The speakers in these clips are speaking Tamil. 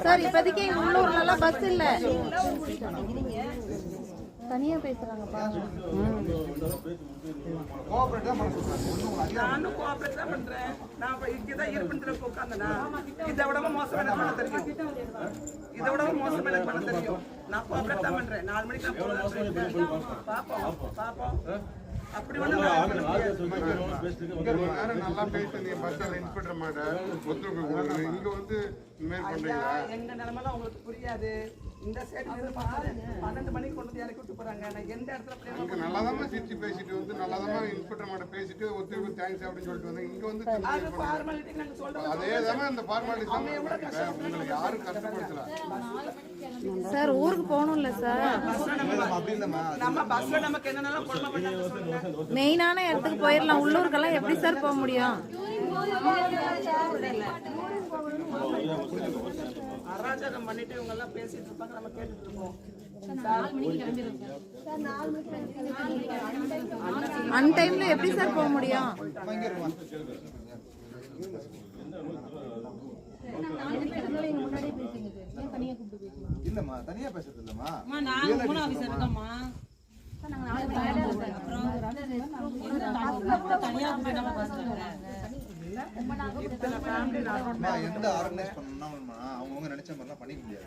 சார் இப்போதைக்கு உள்ளூர்ல பஸ் இல்ல, தனியா பேசுறாங்கப்பா. நானும் கோஆபரேட் தான் பண்றேன். நான் இங்கதான் இருப்புல உட்கார்ந்தேனா இதை விட மோசம் எனக்கு பண்ண தெரியும். இதை விட மோசம் எனக்கு பண்ண தெரியும். நான் கோஆபரேட் தான் பண்றேன். 4 மணிக்கு நான் போறேன். பாப்போம் அப்படி ஒண்ணு நல்லா பேசுறீங்க. பஸ்ல இன்ஸ்பெக்டர் மாட்ட இங்க வந்து எங்க நிலைமைலாம் உங்களுக்கு புரியாது. இந்த சைடு 12 மணிக்கு கொண்டு வந்து இறக்கி விட்டு போறாங்க. நான் எந்த இடத்துல நல்லாதான் சிரிச்சு பேசிட்டு வந்து நல்லாதான் இன்ஸ்பெக்டர் மாட்ட பேசிட்டு ஒருத்தருக்கு தேங்க்ஸ் அப்படின்னு சொல்லிட்டு வந்தேன். இங்க வந்து அதேதான் அந்த ஃபார்மாலிட்டி உங்களை யாரும் கஷ்டப்படுத்தல சார். ஊருக்கு போகணும்ல சார், நம்ம பஸ்ல நமக்கு என்னென்னலாம் கொடுமை பண்ணாங்க சொல்லுங்க. மெயினான இடத்துக்கு போயிடலாம். உள்ளூருக்கெல்லாம் எப்படி சார் போக முடியும்? அராஜகம் பண்ணிட்டு இவங்க எல்லாம் பேசிட்டு இருப்பாங்க, நம்ம கேட்டுட்டு இருக்கோம். அன்டைம்ல எப்படி சார் போக முடியும்? இல்லம்மா தனியா பேசுறது இல்லம்மா. எந்த ஆர்கனைஸ் பண்ணணும்னா அவங்க நினைச்ச மாதிரிலாம் பண்ணிக்க முடியாது.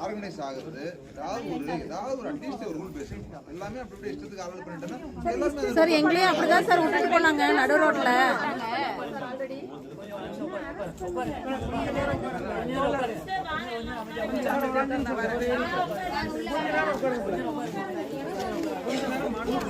ஆர்கனைஸ் ஆகுறது ஏதாவது ஒரு அட்லீஸ்ட் ஒரு ரூல் பேசணும். எல்லாமே அப்படி இஷ்டத்துக்கு ஆர்டர் பண்ணிட்டேன்னா சார் எங்களையும் அப்படிதான் சார் விட்டுட்டு போனாங்க நடு ரோட்ல. ஆல்ரெடி